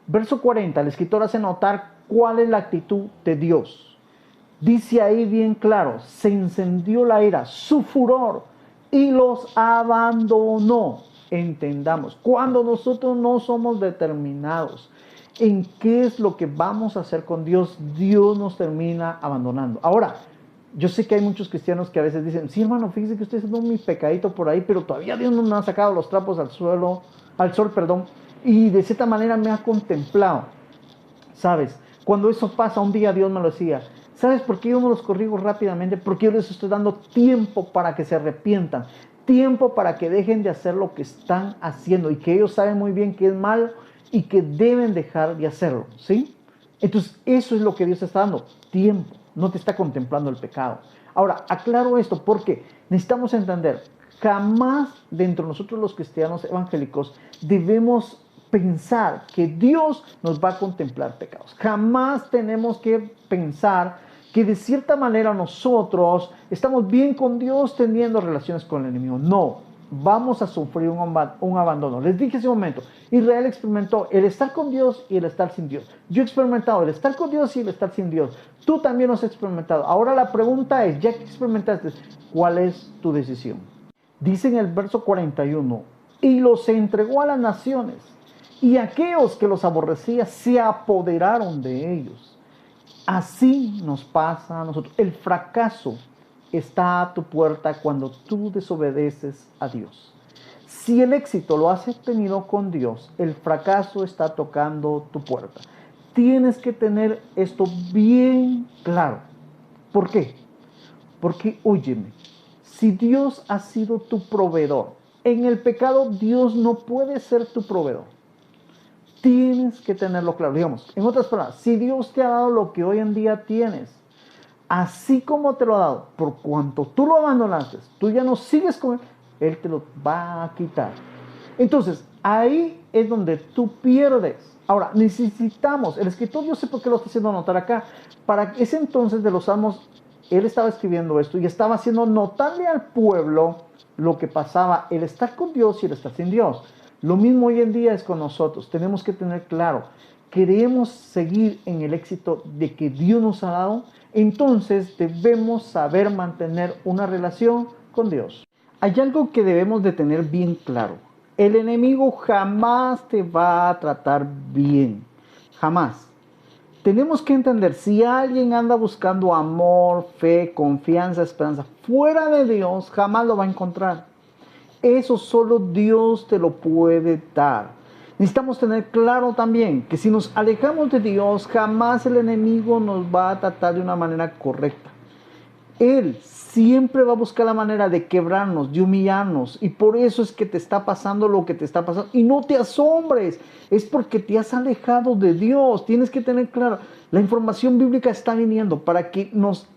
Verso 40, el escritor hace notar cuál es la actitud de Dios. Dice ahí bien claro, se encendió la ira, su furor, y los abandonó. Entendamos, cuando nosotros no somos determinados en qué es lo que vamos a hacer con Dios, Dios nos termina abandonando. Ahora, yo sé que hay muchos cristianos que a veces dicen, sí, hermano, fíjese que usted haciendo mi pecadito por ahí, pero todavía Dios no me ha sacado los trapos al sol, y de cierta manera me ha contemplado. ¿Sabes? Cuando eso pasa, un día Dios me lo decía, ¿sabes por qué yo no los corrijo rápidamente? Porque yo les estoy dando tiempo para que se arrepientan, tiempo para que dejen de hacer lo que están haciendo y que ellos saben muy bien que es malo y que deben dejar de hacerlo, ¿sí? Entonces, eso es lo que Dios está dando, tiempo, no te está contemplando el pecado. Ahora, aclaro esto porque necesitamos entender, jamás dentro de nosotros los cristianos evangélicos debemos pensar que Dios nos va a contemplar pecados. Jamás tenemos que pensar que de cierta manera nosotros estamos bien con Dios teniendo relaciones con el enemigo. No, vamos a sufrir un abandono. Les dije hace un momento, Israel experimentó el estar con Dios y el estar sin Dios. Yo he experimentado el estar con Dios y el estar sin Dios. Tú también lo has experimentado. Ahora la pregunta es, ya que experimentaste, ¿cuál es tu decisión? Dice en el verso 41, y los entregó a las naciones, y aquellos que los aborrecían se apoderaron de ellos. Así nos pasa a nosotros. El fracaso está a tu puerta cuando tú desobedeces a Dios. Si el éxito lo has obtenido con Dios, el fracaso está tocando tu puerta. Tienes que tener esto bien claro. ¿Por qué? Porque, óyeme, si Dios ha sido tu proveedor, en el pecado Dios no puede ser tu proveedor. Tienes que tenerlo claro. Digamos, en otras palabras, si Dios te ha dado lo que hoy en día tienes, así como te lo ha dado, por cuanto tú lo abandonaste, tú ya no sigues con Él te lo va a quitar. Entonces, ahí es donde tú pierdes. Ahora, necesitamos, el escritor, yo sé por qué lo está haciendo notar acá, para ese entonces de los Salmos, él estaba escribiendo esto y estaba haciendo notarle al pueblo lo que pasaba, el estar con Dios y el estar sin Dios. Lo mismo hoy en día es con nosotros. Tenemos que tener claro, queremos seguir en el éxito de que Dios nos ha dado, entonces debemos saber mantener una relación con Dios. Hay algo que debemos de tener bien claro. El enemigo jamás te va a tratar bien. Jamás. Tenemos que entender, si alguien anda buscando amor, fe, confianza, esperanza fuera de Dios, jamás lo va a encontrar. Eso solo Dios te lo puede dar. Necesitamos tener claro también que si nos alejamos de Dios, jamás el enemigo nos va a tratar de una manera correcta. Él siempre va a buscar la manera de quebrarnos, de humillarnos. Y por eso es que te está pasando lo que te está pasando. Y no te asombres, es porque te has alejado de Dios. Tienes que tener claro, la información bíblica está viniendo para que nos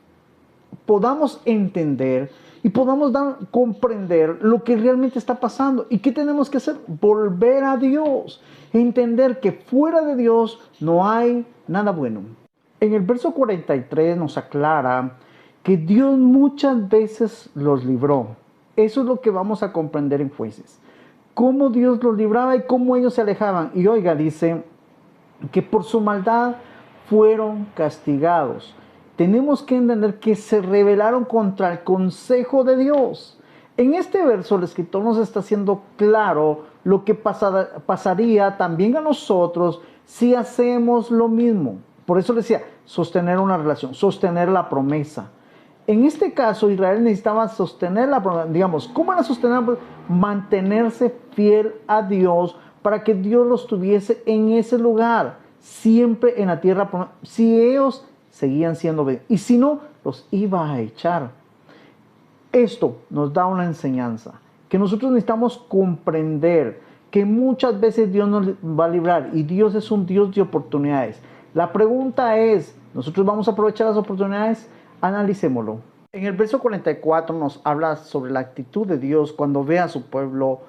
podamos entender y podamos comprender lo que realmente está pasando. ¿Y qué tenemos que hacer? Volver a Dios. Entender que fuera de Dios no hay nada bueno. En el verso 43 nos aclara que Dios muchas veces los libró. Eso es lo que vamos a comprender en Jueces. Cómo Dios los libraba y cómo ellos se alejaban. Y oiga, dice que por su maldad fueron castigados. Tenemos que entender que se rebelaron contra el consejo de Dios. En este verso el escritor nos está haciendo claro lo que pasaría también a nosotros si hacemos lo mismo. Por eso decía, sostener una relación, sostener la promesa. En este caso, Israel necesitaba sostener la promesa. Digamos, ¿cómo era sostener? Mantenerse fiel a Dios para que Dios los tuviese en ese lugar, siempre en la tierra. Si ellos seguían siendo obedientes, y si no, los iba a echar. Esto nos da una enseñanza, que nosotros necesitamos comprender que muchas veces Dios nos va a librar y Dios es un Dios de oportunidades. La pregunta es, ¿nosotros vamos a aprovechar las oportunidades? Analicémoslo. En el verso 44 nos habla sobre la actitud de Dios cuando ve a su pueblo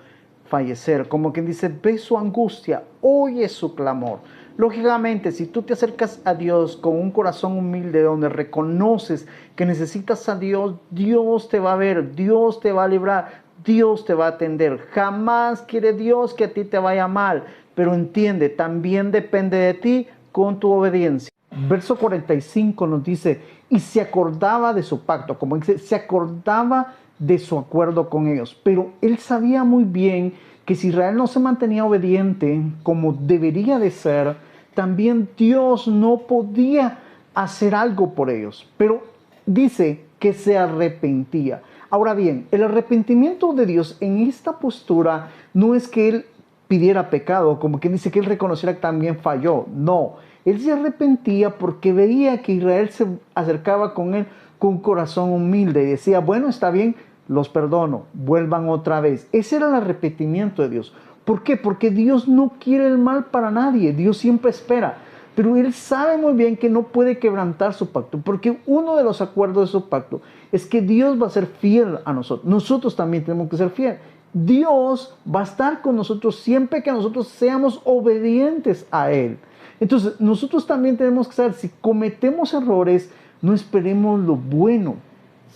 fallecer. Como quien dice, ve su angustia, oye su clamor. Lógicamente, si tú te acercas a Dios con un corazón humilde, donde reconoces que necesitas a Dios, Dios te va a ver, Dios te va a librar, Dios te va a atender. Jamás quiere Dios que a ti te vaya mal. pero entiende, también depende de ti con tu obediencia. Verso 45 nos dice, y se acordaba de su pacto, como dice, se acordaba de su acuerdo con ellos, pero él sabía muy bien que si Israel no se mantenía obediente como debería de ser, también Dios no podía hacer algo por ellos, pero dice que se arrepentía. Ahora bien, el arrepentimiento de Dios en esta postura no es que él pidiera pecado, como quien dice que él reconociera que también falló, no, él se arrepentía porque veía que Israel se acercaba con él con un corazón humilde y decía, bueno, está bien, los perdono, vuelvan otra vez. Ese era el arrepentimiento de Dios. ¿Por qué? Porque Dios no quiere el mal para nadie, Dios siempre espera. Pero él sabe muy bien que no puede quebrantar su pacto, porque uno de los acuerdos de su pacto es que Dios va a ser fiel a nosotros. Nosotros también tenemos que ser fieles. Dios va a estar con nosotros siempre que nosotros seamos obedientes a Él. Entonces, nosotros también tenemos que saber, si cometemos errores, no esperemos lo bueno,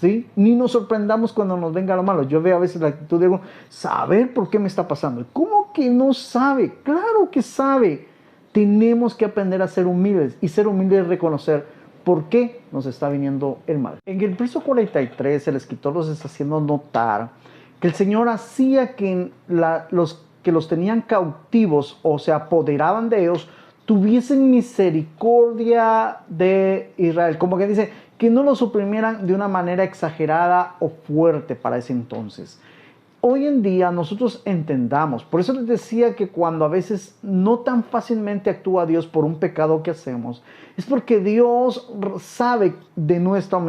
¿sí? Ni nos sorprendamos cuando nos venga lo malo. Yo veo a veces la actitud de, saber por qué me está pasando. ¿Cómo que no sabe? Claro que sabe. Tenemos que aprender a ser humildes, y ser humildes es reconocer por qué nos está viniendo el mal. En el verso 43, el escritor nos está haciendo notar que el Señor hacía que los que los tenían cautivos o se apoderaban de ellos tuviesen misericordia de Israel. Como que dice, que no los oprimieran de una manera exagerada o fuerte para ese entonces. Hoy en día nosotros entendamos, por eso les decía que cuando a veces no tan fácilmente actúa Dios por un pecado que hacemos, es porque Dios sabe de nuestra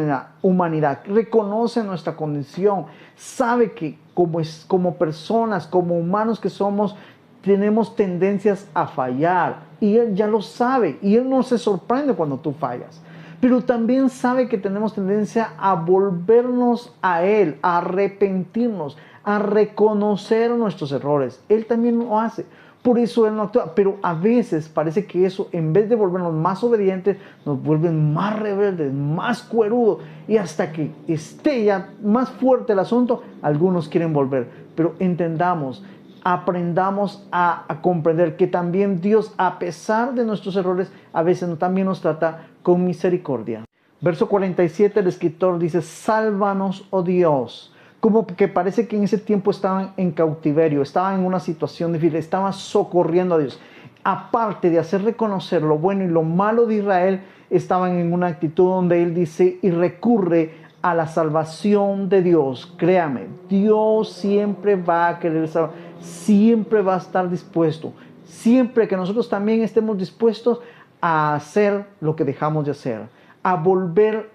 humanidad, reconoce nuestra condición, sabe que como personas, como humanos que somos, tenemos tendencias a fallar, y Él ya lo sabe, y Él no se sorprende cuando tú fallas. Pero también sabe que tenemos tendencia a volvernos a Él, a arrepentirnos, a reconocer nuestros errores. Él también lo hace. Por eso Él no actúa. Pero a veces parece que eso, en vez de volvernos más obedientes, nos vuelven más rebeldes, más cuerudos. Y hasta que esté ya más fuerte el asunto, algunos quieren volver. Pero entendamos, aprendamos a comprender que también Dios, a pesar de nuestros errores, a veces también nos trata con misericordia. Verso 47, el escritor dice, sálvanos, oh Dios. Como que parece que en ese tiempo estaban en cautiverio, estaban en una situación difícil, estaban socorriendo a Dios. Aparte de hacer reconocer lo bueno y lo malo de Israel, estaban en una actitud donde él dice y recurre a la salvación de Dios. Créame, Dios siempre va a querer salvar, siempre va a estar dispuesto, siempre que nosotros también estemos dispuestos a hacer lo que dejamos de hacer, a volver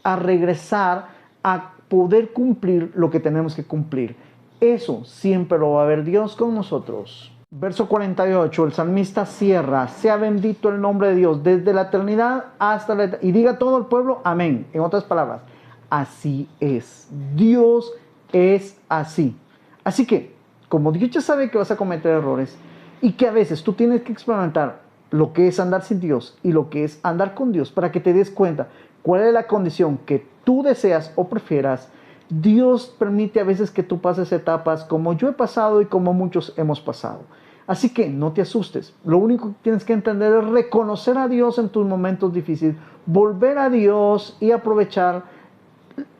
a regresar, a poder cumplir lo que tenemos que cumplir. Eso siempre lo va a ver Dios con nosotros. Verso 48, el salmista cierra, sea bendito el nombre de Dios desde la eternidad hasta la eternidad. Y diga todo el pueblo, amén. En otras palabras, así es. Dios es así. Así que, como Dios ya sabe que vas a cometer errores y que a veces tú tienes que experimentar lo que es andar sin Dios y lo que es andar con Dios para que te des cuenta cuál es la condición que tú deseas o prefieras, Dios permite a veces que tú pases etapas como yo he pasado y como muchos hemos pasado. Así que no te asustes. Lo único que tienes que entender es reconocer a Dios en tus momentos difíciles, volver a Dios y aprovechar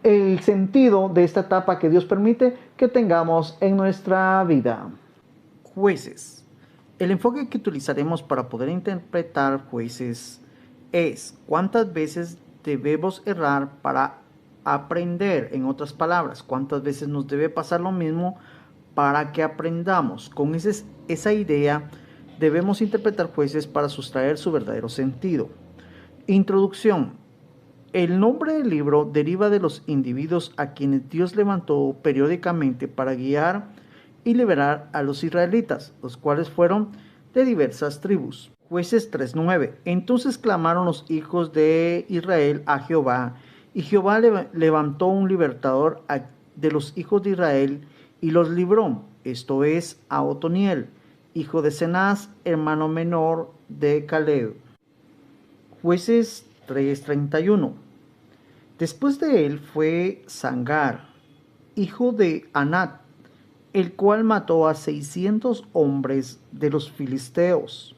el sentido de esta etapa que Dios permite que tengamos en nuestra vida. Jueces. El enfoque que utilizaremos para poder interpretar Jueces es cuántas veces debemos errar para aprender. En otras palabras, cuántas veces nos debe pasar lo mismo para que aprendamos. Con esa idea debemos interpretar Jueces para sustraer su verdadero sentido. Introducción. El nombre del libro deriva de los individuos a quienes Dios levantó periódicamente para guiar y liberar a los israelitas, los cuales fueron de diversas tribus. Jueces 3:9. Entonces clamaron los hijos de Israel a Jehová, y Jehová levantó un libertador de los hijos de Israel y los libró, esto es, a Otoniel, hijo de Cenaz, hermano menor de Caleb. Jueces 3:31. Después de él fue Sangar, hijo de Anat, el cual mató a 600 hombres de los filisteos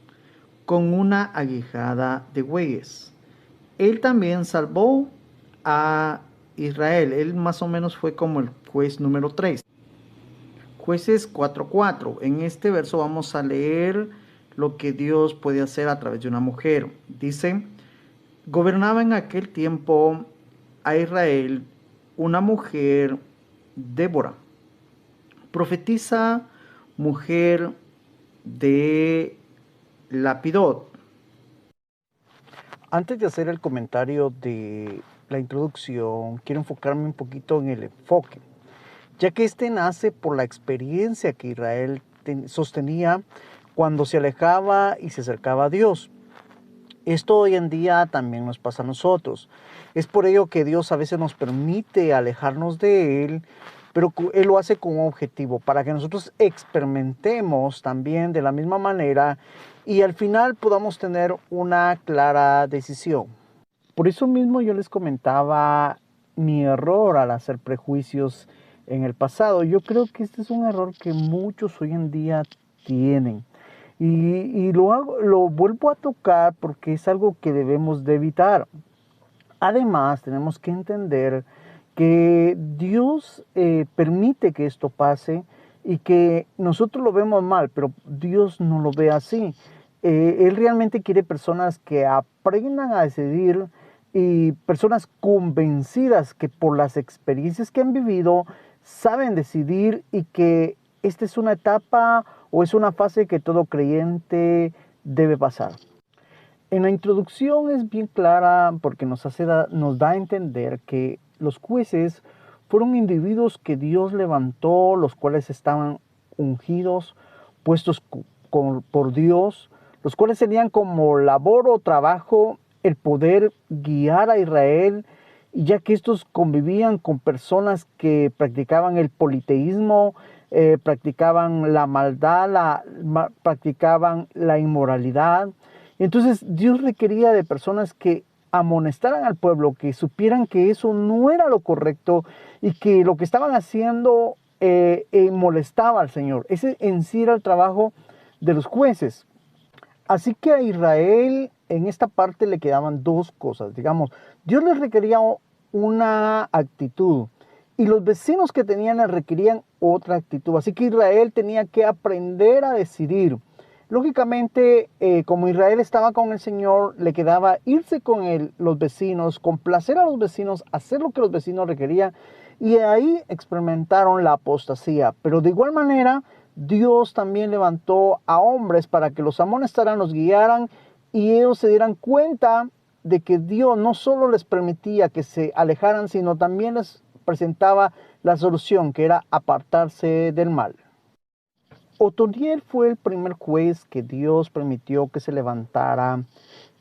con una aguijada de bueyes. Él también salvó a Israel. Él más o menos fue como el juez número 3. Jueces 4:4. En este verso vamos a leer lo que Dios puede hacer a través de una mujer. Dice, gobernaba en aquel tiempo a Israel una mujer, Débora, profetiza, mujer de Lapidot. Antes de hacer el comentario de la introducción, quiero enfocarme un poquito en el enfoque, ya que este nace por la experiencia que Israel sostenía cuando se alejaba y se acercaba a Dios. Esto hoy en día también nos pasa a nosotros. Es por ello que Dios a veces nos permite alejarnos de Él, pero Él lo hace con un objetivo, para que nosotros experimentemos también de la misma manera y al final podamos tener una clara decisión. Por eso mismo yo les comentaba mi error al hacer prejuicios en el pasado. Yo creo que este es un error que muchos hoy en día tienen. Y lo vuelvo a tocar porque es algo que debemos de evitar. Además, tenemos que entender que Dios permite que esto pase y que nosotros lo vemos mal, pero Dios no lo ve así. Él realmente quiere personas que aprendan a decidir y personas convencidas que por las experiencias que han vivido saben decidir y que esta es una etapa o es una fase que todo creyente debe pasar. En la introducción es bien clara porque nos da a entender que los jueces fueron individuos que Dios levantó, los cuales estaban ungidos, puestos por Dios, los cuales tenían como labor o trabajo el poder guiar a Israel, ya que estos convivían con personas que practicaban el politeísmo, practicaban la maldad, practicaban la inmoralidad. Entonces Dios requería de personas que amonestaran al pueblo, que supieran que eso no era lo correcto y que lo que estaban haciendo molestaba al Señor. Ese en sí era el trabajo de los jueces. Así que a Israel en esta parte le quedaban dos cosas. Digamos, Dios les requería una actitud y los vecinos que tenían les requerían otra actitud. Así que Israel tenía que aprender a decidir. Lógicamente, como Israel estaba con el Señor, le quedaba irse con los vecinos, complacer a los vecinos, hacer lo que los vecinos requerían, y ahí experimentaron la apostasía. Pero de igual manera, Dios también levantó a hombres para que los amonestaran, los guiaran, y ellos se dieran cuenta de que Dios no solo les permitía que se alejaran, sino también les presentaba la solución, que era apartarse del mal. Otoniel fue el primer juez que Dios permitió que se levantara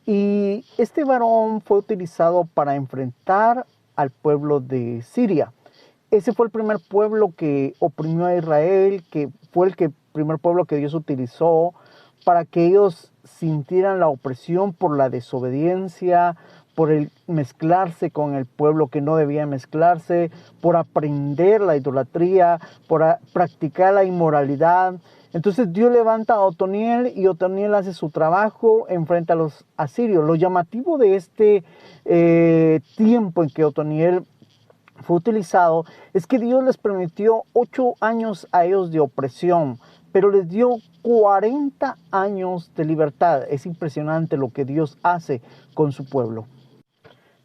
y este varón fue utilizado para enfrentar al pueblo de Siria. Ese fue el primer pueblo que oprimió a Israel, que fue el primer pueblo que Dios utilizó para que ellos sintieran la opresión por la desobediencia, por el mezclarse con el pueblo que no debía mezclarse, por aprender la idolatría, por practicar la inmoralidad. Entonces Dios levanta a Otoniel y Otoniel hace su trabajo enfrente a los asirios. Lo llamativo de este tiempo en que Otoniel fue utilizado es que Dios les permitió 8 años a ellos de opresión, pero les dio 40 años de libertad. Es impresionante lo que Dios hace con su pueblo.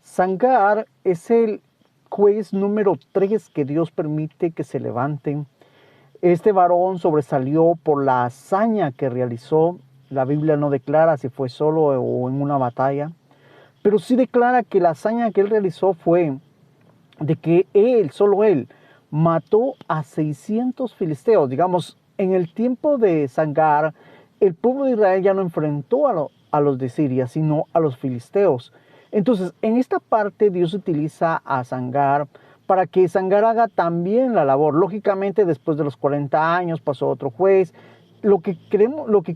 Sangar es el juez número 3 que Dios permite que se levanten. Este varón sobresalió por la hazaña que realizó. La Biblia no declara si fue solo o en una batalla, pero sí declara que la hazaña que él realizó fue de que solo él, mató a 600 filisteos. Digamos, en el tiempo de Sangar, el pueblo de Israel ya no enfrentó a los de Siria, sino a los filisteos. Entonces, en esta parte Dios utiliza a Sangar para que Sangar haga también la labor. Lógicamente, después de los 40 años pasó otro juez. Lo que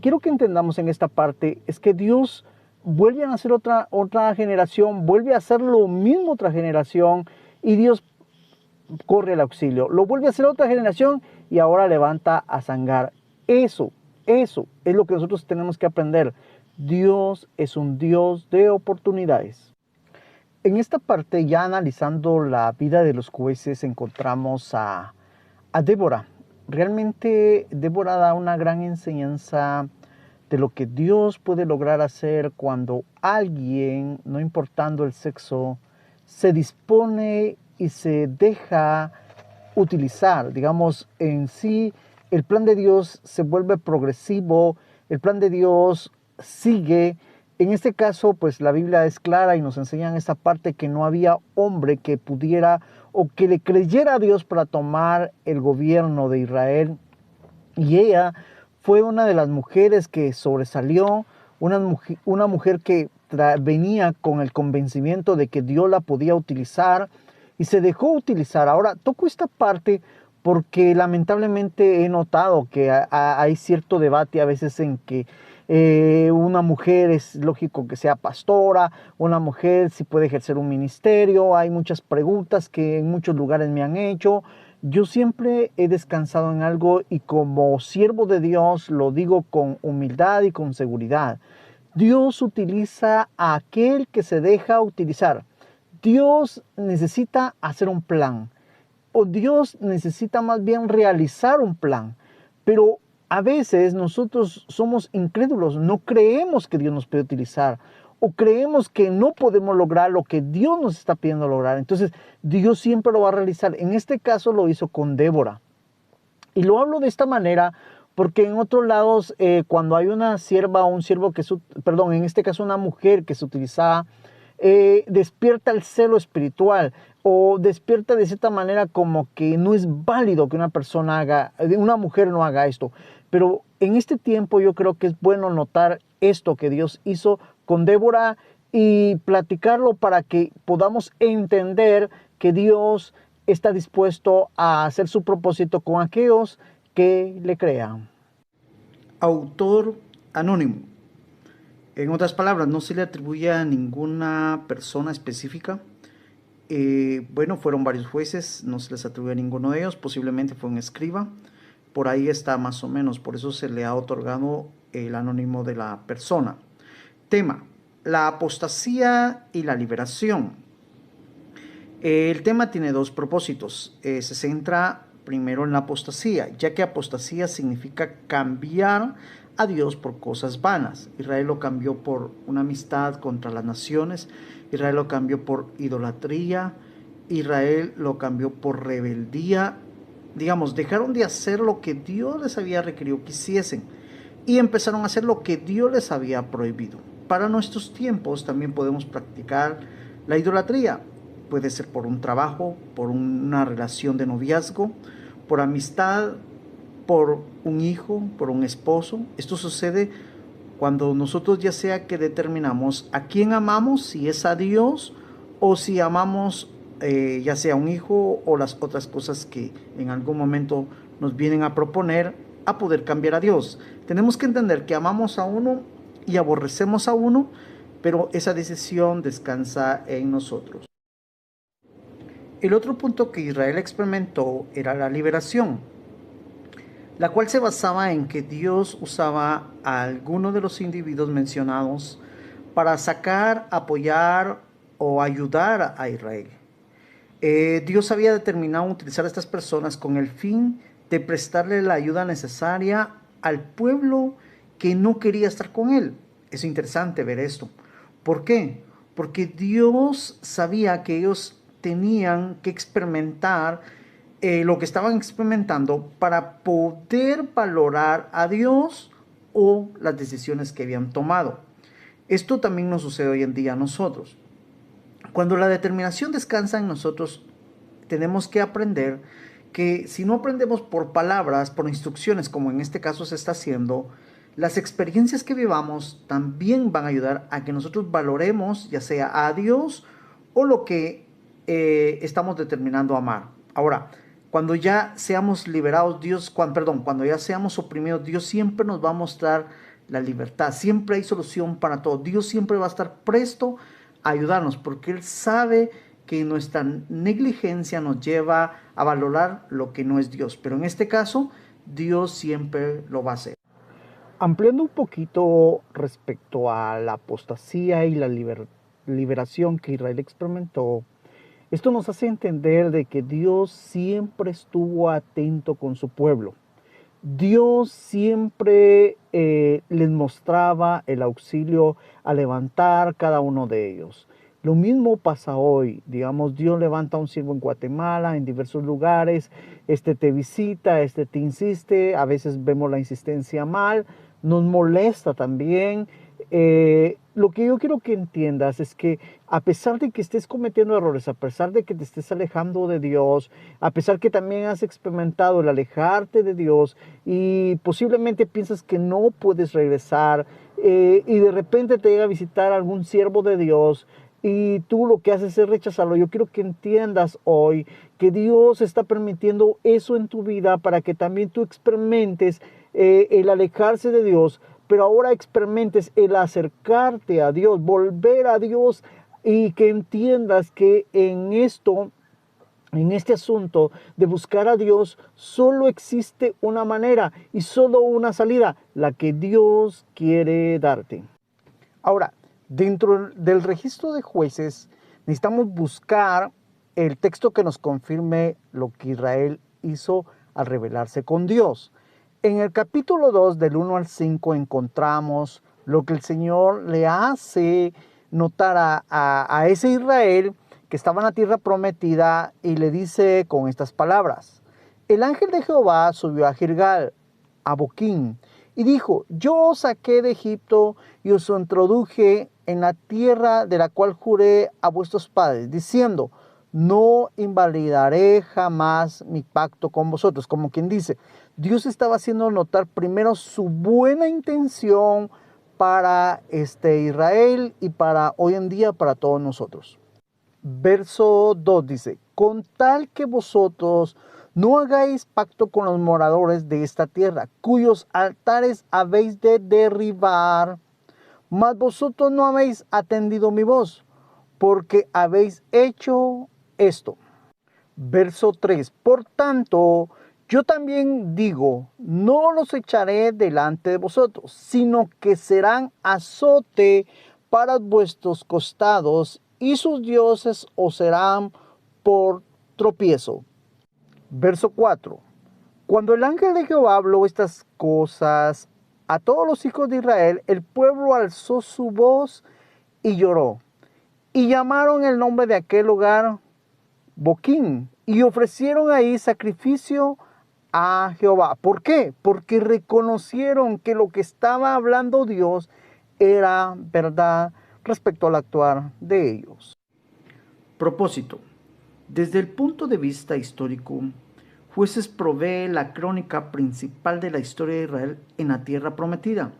quiero que entendamos en esta parte es que Dios vuelve a nacer otra generación, vuelve a hacer lo mismo otra generación, y Dios corre al auxilio. Lo vuelve a hacer otra generación y ahora levanta a Sangar. Eso es lo que nosotros tenemos que aprender. Dios es un Dios de oportunidades. En esta parte, ya analizando la vida de los jueces, encontramos a Débora. Realmente Débora da una gran enseñanza de lo que Dios puede lograr hacer cuando alguien, no importando el sexo, se dispone y se deja utilizar. Digamos, en sí, el plan de Dios se vuelve progresivo, el plan de Dios sigue. En este caso, pues la Biblia es clara y nos enseña en esta parte que no había hombre que pudiera o que le creyera a Dios para tomar el gobierno de Israel. Y ella fue una de las mujeres que sobresalió, una mujer que venía con el convencimiento de que Dios la podía utilizar y se dejó utilizar. Ahora, toco esta parte porque lamentablemente he notado que hay cierto debate a veces en que una mujer es lógico que sea pastora, una mujer si puede ejercer un ministerio. Hay muchas preguntas que en muchos lugares me han hecho. Yo siempre he descansado en algo y como siervo de Dios lo digo con humildad y con seguridad. Dios utiliza a aquel que se deja utilizar. Dios necesita hacer un plan, o Dios necesita más bien realizar un plan, pero a veces nosotros somos incrédulos, no creemos que Dios nos puede utilizar o creemos que no podemos lograr lo que Dios nos está pidiendo lograr. Entonces Dios siempre lo va a realizar. En este caso lo hizo con Débora. Y lo hablo de esta manera porque en otros lados, cuando hay una sierva o un siervo en este caso una mujer que se utilizaba, despierta el celo espiritual o despierta de cierta manera como que no es válido que una mujer no haga esto. Pero en este tiempo yo creo que es bueno notar esto que Dios hizo con Débora y platicarlo para que podamos entender que Dios está dispuesto a hacer su propósito con aquellos que le crean. Autor anónimo. En otras palabras, no se le atribuye a ninguna persona específica. Bueno, fueron varios jueces, no se les atribuye a ninguno de ellos, posiblemente fue un escriba. Por ahí está más o menos, por eso se le ha otorgado el anónimo de la persona. Tema: la apostasía y la liberación. El tema tiene dos propósitos. Se centra primero en la apostasía, ya que apostasía significa cambiar a Dios por cosas vanas. Israel lo cambió por una amistad contra las naciones, Israel lo cambió por idolatría, Israel lo cambió por rebeldía. Digamos, dejaron de hacer lo que Dios les había requerido que hiciesen y empezaron a hacer lo que Dios les había prohibido. Para nuestros tiempos también podemos practicar la idolatría. Puede ser por un trabajo, por una relación de noviazgo, por amistad, por un hijo, por un esposo. Esto sucede cuando nosotros ya sea que determinamos a quién amamos, si es a Dios o si amamos ya sea un hijo o las otras cosas que en algún momento nos vienen a proponer a poder cambiar a Dios. Tenemos que entender que amamos a uno y aborrecemos a uno, pero esa decisión descansa en nosotros. El otro punto que Israel experimentó era la liberación, la cual se basaba en que Dios usaba a alguno de los individuos mencionados para sacar, apoyar o ayudar a Israel. Dios había determinado utilizar a estas personas con el fin de prestarle la ayuda necesaria al pueblo que no quería estar con él. Es interesante ver esto. ¿Por qué? Porque Dios sabía que ellos tenían que experimentar lo que estaban experimentando para poder valorar a Dios o las decisiones que habían tomado. Esto también nos sucede hoy en día a nosotros. Cuando la determinación descansa en nosotros, tenemos que aprender que si no aprendemos por palabras, por instrucciones, como en este caso se está haciendo, las experiencias que vivamos también van a ayudar a que nosotros valoremos ya sea a Dios o lo que estamos determinando amar. Ahora, cuando ya seamos liberados, cuando ya seamos oprimidos, Dios siempre nos va a mostrar la libertad. Siempre hay solución para todo. Dios siempre va a estar presto a ayudarnos porque Él sabe que nuestra negligencia nos lleva a valorar lo que no es Dios. Pero en este caso, Dios siempre lo va a hacer. Ampliando un poquito respecto a la apostasía y la liberación que Israel experimentó, esto nos hace entender de que Dios siempre estuvo atento con su pueblo. Dios siempre les mostraba el auxilio a levantar cada uno de ellos. Lo mismo pasa hoy, digamos, Dios levanta a un siervo en Guatemala, en diversos lugares, te visita, te insiste, a veces vemos la insistencia mal, nos molesta también. Lo que yo quiero que entiendas es que a pesar de que estés cometiendo errores, a pesar de que te estés alejando de Dios, a pesar que también has experimentado el alejarte de Dios y posiblemente piensas que no puedes regresar y de repente te llega a visitar algún siervo de Dios y tú lo que haces es rechazarlo, yo quiero que entiendas hoy que Dios está permitiendo eso en tu vida para que también tú experimentes el alejarse de Dios, pero ahora experimentes el acercarte a Dios, volver a Dios y que entiendas que en este asunto de buscar a Dios, solo existe una manera y solo una salida, la que Dios quiere darte. Ahora, dentro del registro de jueces, necesitamos buscar el texto que nos confirme lo que Israel hizo al rebelarse con Dios. En el capítulo 2, del 1 al 5, encontramos lo que el Señor le hace notar a ese Israel que estaba en la tierra prometida y le dice con estas palabras: el ángel de Jehová subió a Gilgal, a Boquín, y dijo: yo os saqué de Egipto y os introduje en la tierra de la cual juré a vuestros padres, diciendo: no invalidaré jamás mi pacto con vosotros. Como quien dice, Dios estaba haciendo notar primero su buena intención para Israel y para hoy en día para todos nosotros. Verso 2 dice: con tal que vosotros no hagáis pacto con los moradores de esta tierra, cuyos altares habéis de derribar, mas vosotros no habéis atendido mi voz, porque habéis hecho esto. Verso 3: por tanto, yo también digo, no los echaré delante de vosotros, sino que serán azote para vuestros costados, y sus dioses os serán por tropiezo. Verso 4: cuando el ángel de Jehová habló estas cosas a todos los hijos de Israel, el pueblo alzó su voz y lloró, y llamaron el nombre de aquel lugar Boquín, y ofrecieron ahí sacrificio a Jehová. ¿Por qué? Porque reconocieron que lo que estaba hablando Dios era verdad respecto al actuar de ellos. Propósito. Desde el punto de vista histórico, Jueces provee la crónica principal de la historia de Israel en la tierra prometida,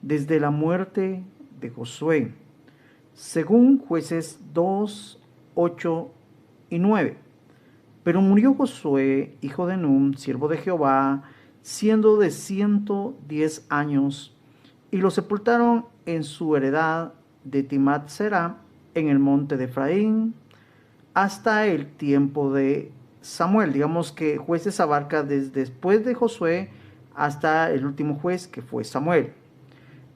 desde la muerte de Josué, según Jueces 2, 8 y 9. Pero murió Josué, hijo de Nun, siervo de Jehová, siendo de 110 años, y lo sepultaron en su heredad de Timat Será, en el monte de Efraín, hasta el tiempo de Samuel. Digamos que Jueces abarca desde después de Josué hasta el último juez, que fue Samuel.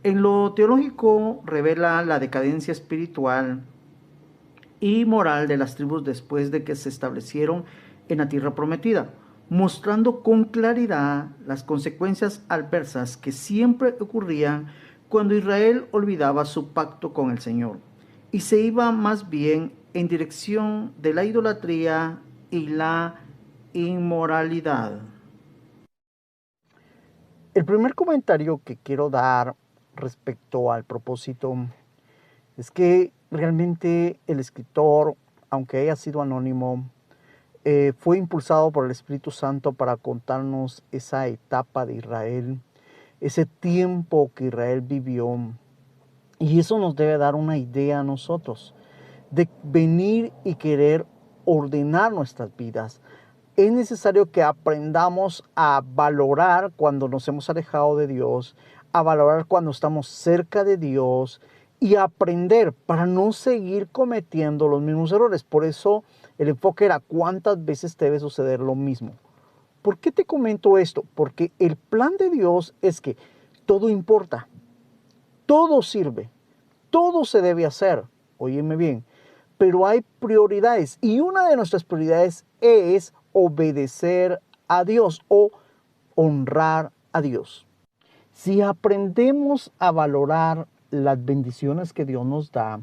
En lo teológico revela la decadencia espiritual y moral de las tribus después de que se establecieron en la tierra prometida, mostrando con claridad las consecuencias adversas que siempre ocurrían cuando Israel olvidaba su pacto con el Señor y se iba más bien en dirección de la idolatría y la inmoralidad. El primer comentario que quiero dar respecto al propósito es que realmente el escritor, aunque haya sido anónimo, fue impulsado por el Espíritu Santo para contarnos esa etapa de Israel, ese tiempo que Israel vivió. Y eso nos debe dar una idea a nosotros de venir y querer ordenar nuestras vidas. Es necesario que aprendamos a valorar cuando nos hemos alejado de Dios, a valorar cuando estamos cerca de Dios y aprender para no seguir cometiendo los mismos errores. Por eso el enfoque era cuántas veces te debe suceder lo mismo. ¿Por qué te comento esto? Porque el plan de Dios es que todo importa, todo sirve, todo se debe hacer. Óyeme bien, pero hay prioridades y una de nuestras prioridades es obedecer a Dios o honrar a Dios. Si aprendemos a valorar las bendiciones que Dios nos da,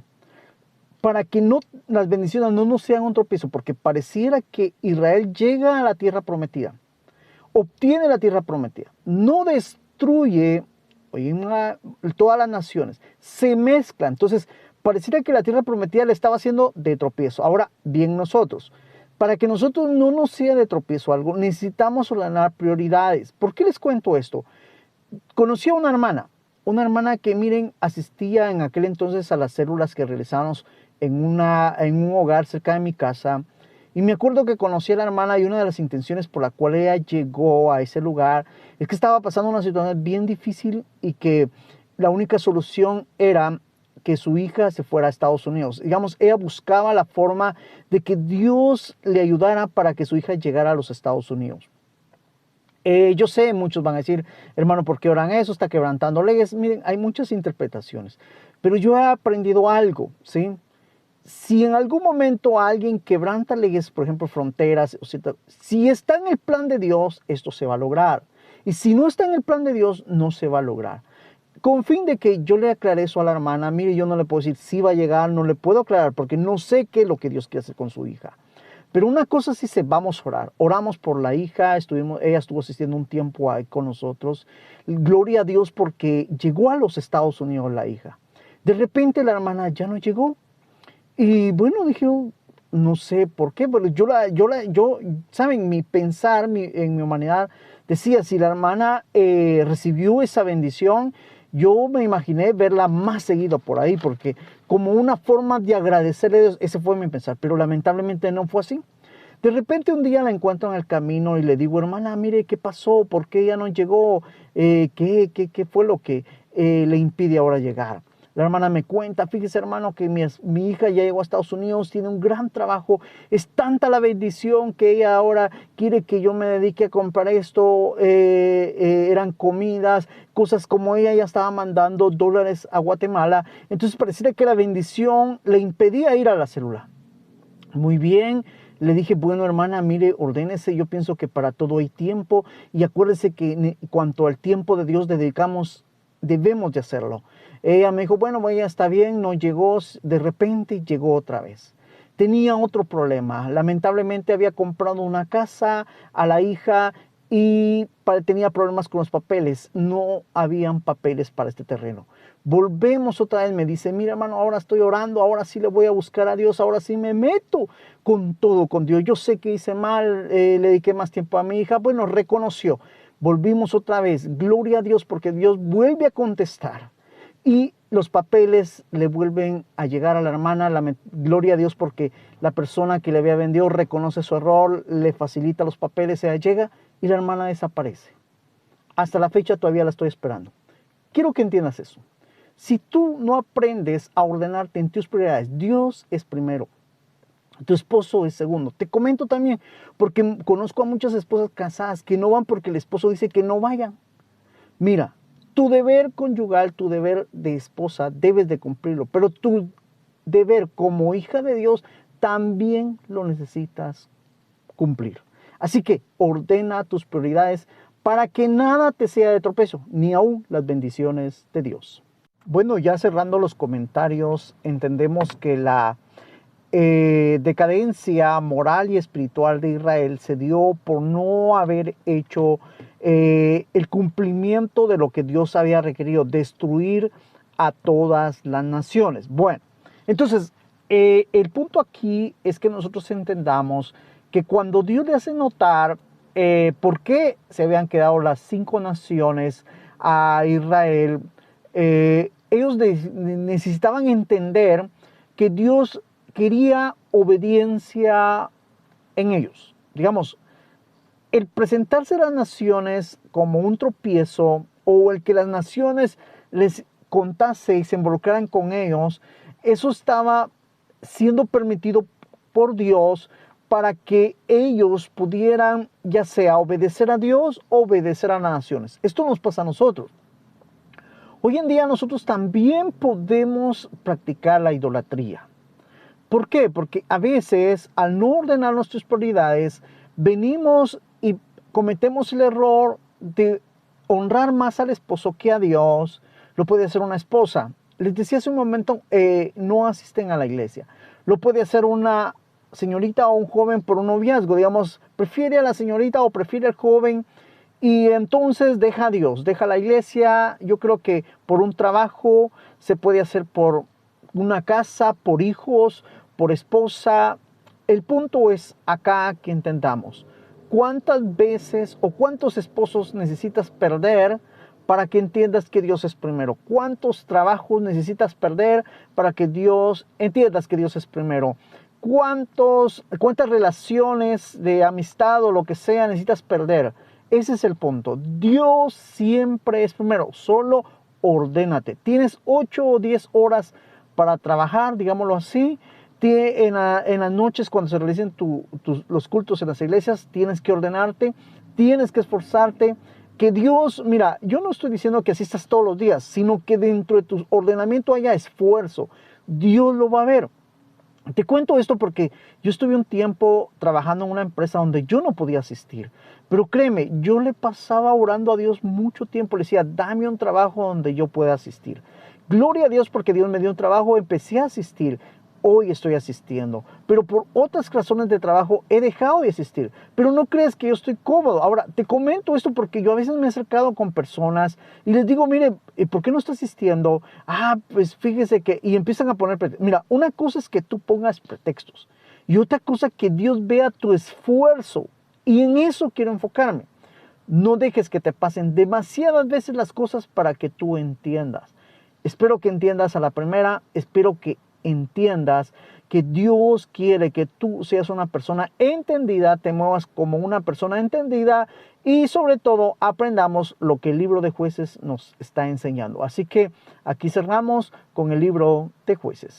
para que las bendiciones no nos sean un tropiezo, porque pareciera que Israel llega a la tierra prometida, obtiene la tierra prometida, no destruye todas las naciones, se mezcla. Entonces, pareciera que la tierra prometida le estaba haciendo de tropiezo. Ahora, bien nosotros, para que nosotros no nos sea de tropiezo algo, necesitamos ordenar prioridades. ¿Por qué les cuento esto? Conocí a una hermana que, miren, asistía en aquel entonces a las células que realizábamos en un hogar cerca de mi casa. Y me acuerdo que conocí a la hermana y una de las intenciones por la cual ella llegó a ese lugar es que estaba pasando una situación bien difícil y que la única solución era que su hija se fuera a Estados Unidos. Digamos, ella buscaba la forma de que Dios le ayudara para que su hija llegara a los Estados Unidos. Yo sé, muchos van a decir, hermano, ¿por qué oran eso? Está quebrantando leyes. Miren, hay muchas interpretaciones, pero yo he aprendido algo, ¿sí? Si en algún momento alguien quebranta leyes, por ejemplo, fronteras, si está en el plan de Dios, esto se va a lograr. Y si no está en el plan de Dios, no se va a lograr. Con fin de que yo le aclare eso a la hermana, mire, yo no le puedo decir si va a llegar, no le puedo aclarar porque no sé qué es lo que Dios quiere hacer con su hija. Pero una cosa sí se vamos a orar. Oramos por la hija, ella estuvo asistiendo un tiempo ahí con nosotros. Gloria a Dios porque llegó a los Estados Unidos la hija. De repente la hermana ya no llegó. Y bueno, dije, no sé por qué, pero yo, saben, mi pensar en mi humanidad decía, si la hermana recibió esa bendición, yo me imaginé verla más seguido por ahí, porque como una forma de agradecerle a Dios, ese fue mi pensar, pero lamentablemente no fue así. De repente un día la encuentro en el camino y le digo, hermana, mire, ¿qué pasó? ¿Por qué ella no llegó? ¿Qué fue lo que le impide ahora llegar? La hermana me cuenta, fíjese hermano que mi hija ya llegó a Estados Unidos, tiene un gran trabajo, es tanta la bendición que ella ahora quiere que yo me dedique a comprar esto, eran comidas, cosas como ella ya estaba mandando dólares a Guatemala, entonces pareciera que la bendición le impedía ir a la célula. Muy bien. Le dije, bueno, hermana, mire, ordénese, yo pienso que para todo hay tiempo y acuérdese que cuanto al tiempo de Dios dedicamos, debemos de hacerlo. Ella me dijo, bueno, ya está bien, no llegó, de repente llegó otra vez. Tenía otro problema, lamentablemente había comprado una casa a la hija y tenía problemas con los papeles, no habían papeles para este terreno. Volvemos otra vez, me dice, mira hermano, ahora estoy orando, ahora sí le voy a buscar a Dios, ahora sí me meto con todo, con Dios. Yo sé que hice mal, le dediqué más tiempo a mi hija, bueno, reconoció. Volvimos otra vez, gloria a Dios porque Dios vuelve a contestar. Y los papeles le vuelven a llegar a la hermana, gloria a Dios porque la persona que le había vendido reconoce su error, le facilita los papeles, ella llega y la hermana desaparece. Hasta la fecha todavía la estoy esperando. Quiero que entiendas eso. Si tú no aprendes a ordenarte en tus prioridades, Dios es primero, tu esposo es segundo. Te comento también, porque conozco a muchas esposas casadas que no van porque el esposo dice que no vayan. Mira, tu deber conyugal, tu deber de esposa, debes de cumplirlo, pero tu deber como hija de Dios también lo necesitas cumplir. Así que ordena tus prioridades para que nada te sea de tropiezo, ni aún las bendiciones de Dios. Bueno, ya cerrando los comentarios, entendemos que la decadencia moral y espiritual de Israel se dio por no haber hecho el cumplimiento de lo que Dios había requerido, destruir a todas las naciones. Bueno, entonces el punto aquí es que nosotros entendamos que cuando Dios le hace notar por qué se habían quedado las 5 naciones a Israel, ellos necesitaban entender que Dios quería obediencia en ellos. Digamos, el presentarse a las naciones como un tropiezo o el que las naciones les contase y se involucraran con ellos, eso estaba siendo permitido por Dios para que ellos pudieran ya sea obedecer a Dios o obedecer a las naciones. Esto nos pasa a nosotros. Hoy en día nosotros también podemos practicar la idolatría. ¿Por qué? Porque a veces al no ordenar nuestras prioridades, venimos y cometemos el error de honrar más al esposo que a Dios. Lo puede hacer una esposa. Les decía hace un momento, no asisten a la iglesia. Lo puede hacer una señorita o un joven por un noviazgo. Digamos, prefiere a la señorita o prefiere al joven y entonces deja a Dios, deja la iglesia. Yo creo que por un trabajo se puede hacer por una casa, por hijos, por esposa. El punto es acá que intentamos. ¿Cuántas veces o cuántos esposos necesitas perder para que entiendas que Dios es primero? ¿Cuántos trabajos necesitas perder para que entiendas que Dios es primero? ¿Cuántas relaciones de amistad o lo que sea necesitas perder? Ese es el punto. Dios siempre es primero. Solo ordénate. Tienes 8 o 10 horas para trabajar, digámoslo así. En las noches cuando se realicen los cultos en las iglesias, tienes que ordenarte, tienes que esforzarte. Que Dios, mira, yo no estoy diciendo que asistas todos los días, sino que dentro de tu ordenamiento haya esfuerzo. Dios lo va a ver. Te cuento esto porque yo estuve un tiempo trabajando en una empresa donde yo no podía asistir. Pero créeme, yo le pasaba orando a Dios mucho tiempo. Le decía, dame un trabajo donde yo pueda asistir. Gloria a Dios porque Dios me dio un trabajo, empecé a asistir. Hoy estoy asistiendo, pero por otras razones de trabajo he dejado de asistir. Pero no crees que yo estoy cómodo. Ahora, te comento esto porque yo a veces me he acercado con personas y les digo, mire, ¿por qué no está asistiendo? Pues fíjese que... Y empiezan a poner pretextos. Mira, una cosa es que tú pongas pretextos y otra cosa que Dios vea tu esfuerzo. Y en eso quiero enfocarme. No dejes que te pasen demasiadas veces las cosas para que tú entiendas. Espero que entiendas a la primera, espero que entiendas que Dios quiere que tú seas una persona entendida, te muevas como una persona entendida y sobre todo aprendamos lo que el libro de Jueces nos está enseñando. Así que aquí cerramos con el libro de Jueces.